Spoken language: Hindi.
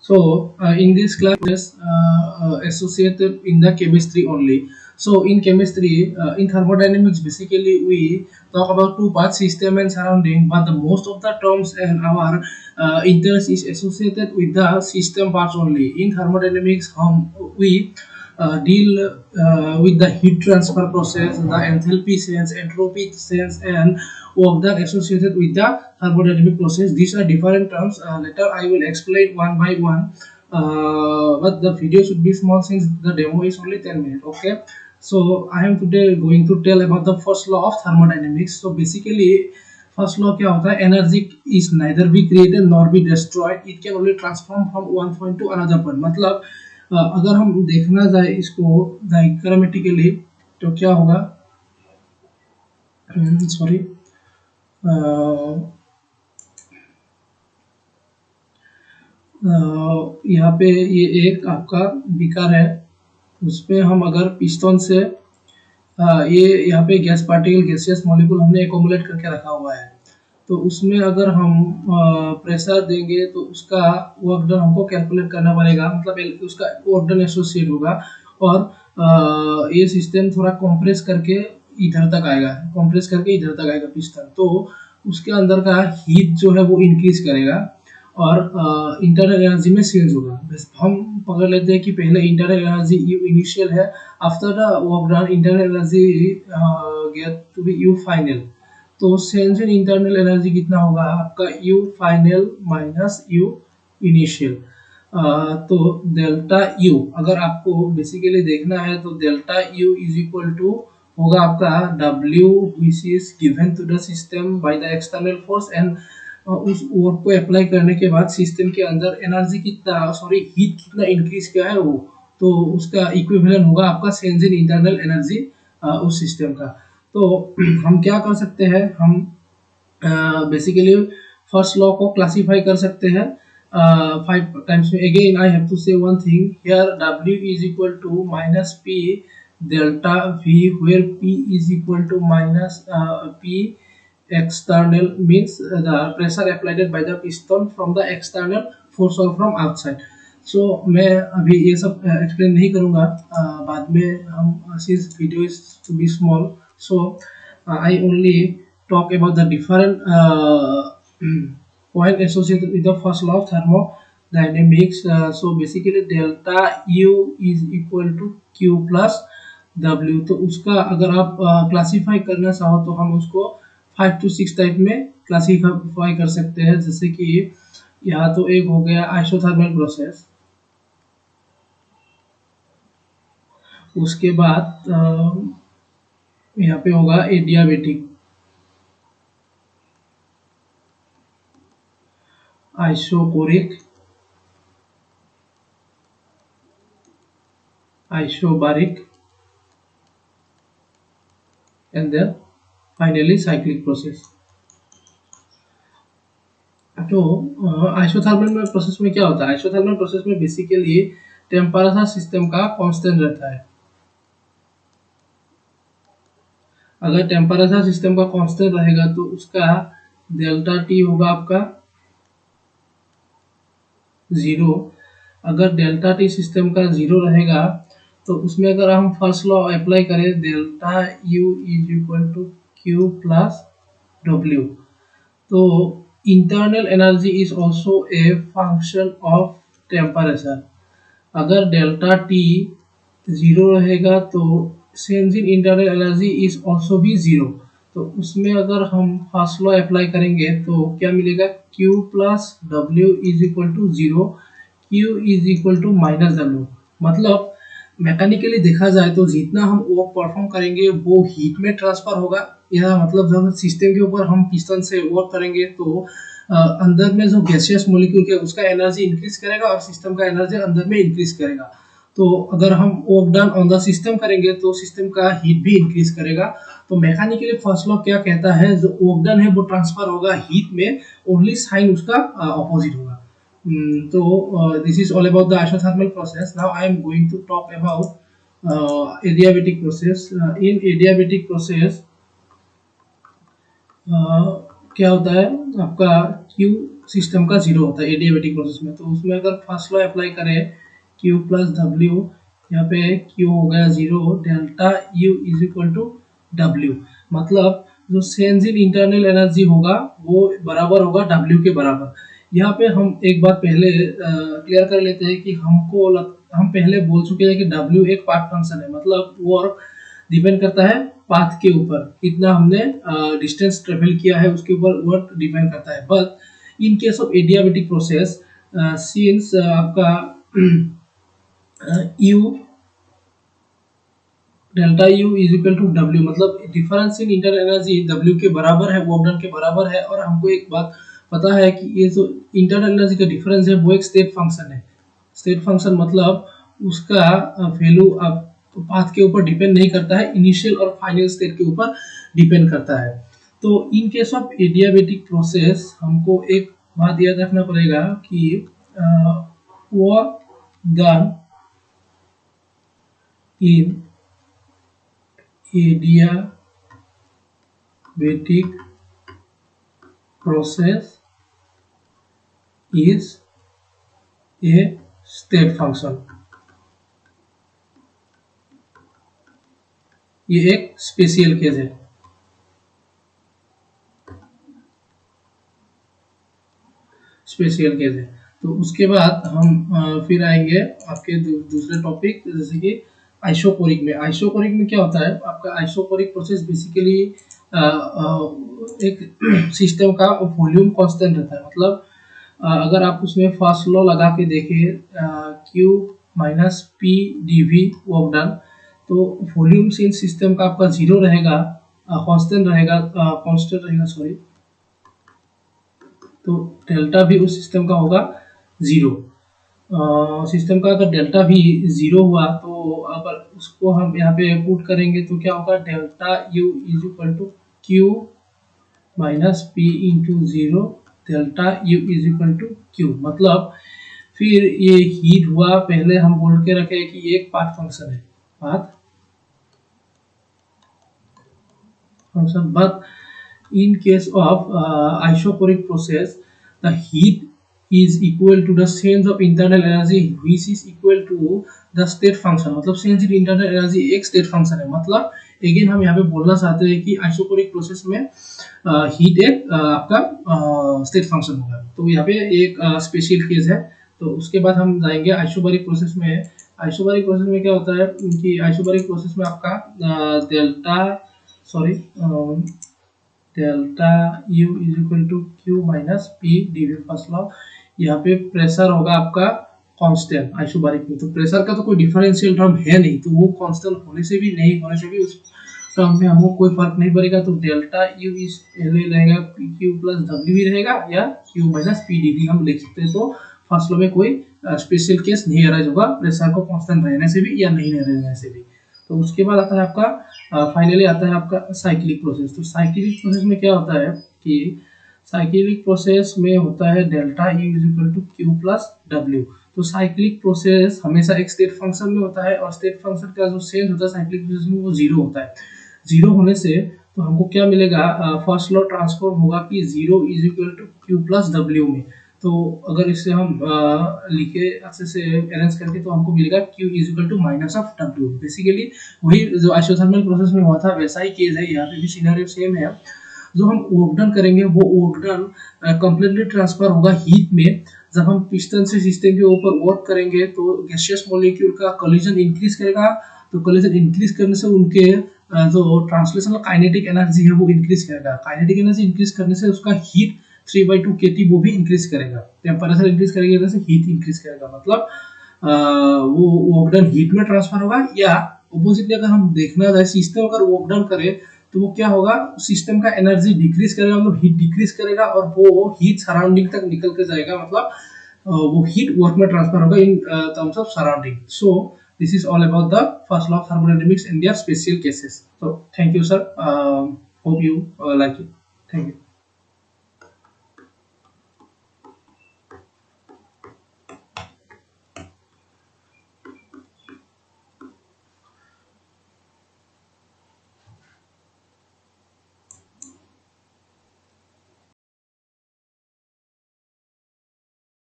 In this class, associated in the chemistry only. So in chemistry, in thermodynamics, basically we talk about two parts, system and surrounding. But the most of the terms and our interest is associated with the system parts only. In thermodynamics, we deal with the heat transfer process, the enthalpy sense, entropy sense, and work done associated with the thermodynamic process. These are different terms. Later, I will explain one by one. But the video should be small since the demo is only 10 minutes. Okay. So I am today going to tell about the first law of thermodynamics. So basically, first law क्या होता है? Energy is neither be created nor be destroyed. It can only transform from one point to another point. मतलब अगर हम देखना जाए इसको डायग्रामेटिकली तो क्या होगा? सॉरी, यहाँ पे ये एक आपका बीकर है, उसमें हम अगर पिस्टन से ये यहाँ पे गैस पार्टिकल गैसियस मॉलिक्यूल हमने एकोमुलेट करके रखा हुआ है, तो उसमें अगर हम प्रेशर देंगे तो उसका वर्क डन हमको कैलकुलेट करना पड़ेगा, मतलब उसका वर्क डन एसोसिएट होगा। और ये सिस्टम थोड़ा कंप्रेस करके इधर तक आएगा, कंप्रेस करके इधर तक आएगा पिस्टन, तो उसके अंदर का हीट जो है वो इंक्रीज करेगा और इंटरनल एनर्जी में चेंज होगा। बस हम पकड़ लेते हैं कि पहले इंटरनल एनर्जी यू इनिशियल है, after the work done internal energy get to be U final. तो चेंज इन इंटरनल एनर्जी कितना होगा आपका? U final minus U initial. तो डेल्टा यू अगर आपको बेसिकली देखना है तो delta U is equal to होगा आपका W which is given to the system by the external force and उस वर्क को अप्लाई करने के बाद सिस्टम के अंदर एनर्जी कितना हीट कितना इंक्रीज किया है वो, तो उसका इक्विवेलेंट होगा आपका चेंज इन इंटरनल एनर्जी उस सिस्टम का। तो हम क्या कर सकते हैं, हम बेसिकली फर्स्ट लॉ को क्लासिफाई कर सकते हैं 5 टाइम्स में। Again I have to say one thing here, W is equal to minus P delta V, where P is equal to minus P external means the pressure applied by the piston from the external force or from outside. So मैं अभी ये सब एक्सप्लेन नहीं करूँगा, बाद में हम since video is to be small, so I only talk about the different point associated with the first law of thermodynamics. So basically delta U is equal to Q plus W। तो उसका अगर आप क्लासीफाई करना चाहो तो हम उसको 5 to 6 टाइप में क्लासीफाई कर सकते हैं। जैसे कि यहाँ तो एक हो गया आइसोथर्मल प्रोसेस, उसके बाद यहाँ पे होगा adiabatic, isochoric, isobaric and then finally cyclic process। तो आइसोथर्मल में प्रोसेस में क्या होता है? आइसोथर्मल प्रोसेस में बेसिकली टेम्परेचर सिस्टम का कांस्टेंट रहता है। अगर टेम्परेचर सिस्टम का कांस्टेंट रहेगा तो उसका डेल्टा टी होगा आपका 0। अगर डेल्टा टी सिस्टम का 0 रहेगा तो उसमें अगर हम फर्स्ट लॉ अप्लाई करें delta U is equal to Q plus W, तो internal energy is also a function of temperature. अगर डेल्टा टी 0 रहेगा तो change in internal energy is also भी 0। तो उसमें अगर हम फर्स्ट लॉ अप्लाई करेंगे तो क्या मिलेगा? Q plus W is equal to 0, Q is equal to minus W. मतलब मैकेनिकली देखा जाए तो जितना हम वर्क परफॉर्म करेंगे वो हीट में ट्रांसफर होगा। यह मतलब जब सिस्टम के ऊपर हम पिस्टन से वर्क करेंगे तो अंदर में जो गैसियस मॉलिक्यूल है उसका एनर्जी इंक्रीज करेगा और सिस्टम का एनर्जी अंदर में इंक्रीज करेगा। तो अगर हम work done on the system करेंगे तो सिस्टम का हीट भी इंक्रीज करेगा। तो मैकेनिकली फर्स्ट लॉ क्या कहता है, जो वर्क डन है वो ट्रांसफर होगा हीट में, ओनली साइन उसका ऑपोजिट होगा। So this is all about the isothermal process. Now I am going to talk about adiabatic process. In adiabatic process क्या होता है आपका Q सिस्टम का जीरो होता है एडियाबेटिक प्रोसेस में। तो उसमें अगर फर्स्ट लॉ अप्लाई करें Q प्लस डब्ल्यू, यहाँ पे Q हो गया zero, delta U is equal to W, मतलब जो चेंज इन इंटरनल एनर्जी होगा वो बराबर होगा W के बराबर। यहाँ पे हम एक बात पहले क्लियर कर लेते हैं कि हम पहले बोल चुके हैं कि W एक पाथ फंक्शन है, मतलब वर्क डिपेंड करता है पाथ के ऊपर, कितना हमने डिस्टेंस ट्रेवल किया है उसके ऊपर वर्क डिपेंड करता है। But in case of adiabatic process, since आपका U delta U is equal to W, मतलब difference in internal energy W के बराबर है, वर्क डन के बराबर है। और हमको एक बात पता है कि ये जो इंटरनल एनर्जी का डिफरेंस है वो एक स्टेट फंक्शन है। स्टेट फंक्शन मतलब उसका वैल्यू अब पाथ के ऊपर डिपेंड नहीं करता है, इनिशियल और फाइनल स्टेट के ऊपर डिपेंड करता है। तो इन केस ऑफ एडियाबेटिक प्रोसेस हमको एक बात याद रखना पड़ेगा कि work done in adiabatic process is a state function। ये एक स्पेशल केस है। स्पेशल केस है। तो उसके बाद हम फिर आएंगे आपके दूसरे टॉपिक, जैसे कि आइसोकोरिक में। आइसोकोरिक में क्या होता है आपका, आइसोकोरिक प्रोसेस बेसिकली एक सिस्टम का वॉल्यूम कांस्टेंट रहता है। मतलब अगर आप उसमें फर्स्ट लॉ लगा के देखें Q minus P D V work done, तो वॉल्यूम इन सिस्टम का आपका जीरो रहेगा, कांस्टेंट रहेगा सॉरी। तो डेल्टा भी उस सिस्टम का होगा जीरो। सिस्टम का अगर डेल्टा भी जीरो हुआ तो अगर उसको हम यहाँ पे पुट करेंगे तो क्या होगा, delta U is equal to Q minus P into zero, delta U is equal to Q। मतलब फिर ये हीट हुआ, पहले हम बोल के रखे कि ये एक पाथ फंक्शन है, path function. But in case of isoporic process, the heat is equal to the change of internal energy which is equal to the state function। मतलब change in internal energy एक state function है। मतलब अगेन हम यहाँ पे बोलना चाहते हैं कि आइसोपोरिक प्रोसेस में हीट एक आपका स्टेट फंक्शन होगा। तो यहाँ पे एक स्पेशल केस है। तो उसके बाद हम जाएंगे आइसोबारिक प्रोसेस में। आइसोबारिक प्रोसेस में क्या होता है कि आइसोबारिक प्रोसेस में आपका delta U is equal to Q minus P D V first law. यहाँ पे प्रेशर होगा आपका कांस्टेंट आइसोबारिक में। तो प्रेशर का तो कोई डिफरेंशियल टर्म है नहीं, तो वो कांस्टेंट होने से भी नहीं होने से भी उस टर्म में हमको कोई फर्क नहीं पड़ेगा। तो डेल्टा U इज रहेगा PQ प्लस W ही रहेगा, या Q minus P D V हम लिख सकते हैं। तो फर्स्ट लॉ में कोई स्पेशल केस नहीं अराइज होगा प्रेशर को कांस्टेंट रहने से भी या नहीं रहने से भी। तो उसके बाद आता है आपका फाइनली आता है आपका साइक्लिक प्रोसेस। तो साइक्लिक प्रोसेस में क्या होता है कि साइक्लिक प्रोसेस में होता है delta U is equal to Q plus W। तो साइक्लिक प्रोसेस हमेशा एक स्टेट फंक्शन में होता है, और स्टेट फंक्शन का जो चेंज होता है साइक्लिक प्रोसेस में वो जीरो होता है। जीरो होने से तो हमको क्या मिलेगा, फर्स्ट लॉ ट्रांसफॉर्म होगा कि zero is equal to Q plus W में। तो अगर इसे हम लिखे अच्छे से अरेंज करके तो हमको मिलेगा Q is equal to minus of W। Basically वही जो आइसोथर्मल प्रोसेस में हुआ था वैसा ही केस है, यहाँ पे भी सिनेरियो सेम है। जो हम वर्क डन करेंगे वो वर्क डन कंप्लीटली ट्रांसफर होगा हीट में। जब हम पिस्टन से सिस्टम के ऊपर वर्क करेंगे तो गैसियस मॉलिक्यूल का कोलिजन इंक्रीज करेगा। तो कोलिजन इंक्रीज करने से उनके जो ट्रांसलेशनल काइनेटिक एनर्जी है वो इंक्रीज करेगा। काइनेटिक एनर्जी इंक्रीज करने से उसका हीट 3/2 kT वो भी इंक्रीज करेगा। टेम्परेचर इंक्रीज करेगा वजह से हीट इंक्रीज करेगा, मतलब वो वर्क डन हीट में ट्रांसफर होगा। या अपोजिटली अगर हम देखना जाए सिस्टम अगर वर्क डन करे तो वो क्या होगा, सिस्टम का एनर्जी डिक्रीज करेगा, मतलब हीट डिक्रीज करेगा और वो हीट सराउंडिंग तक निकल के जाएगा, मतलब वो हीट वर्क में ट्रांसफर होगा in terms of surrounding. So this is all about the first law of thermodynamics and their special cases. So thank you sir, hope you like it. Thank you.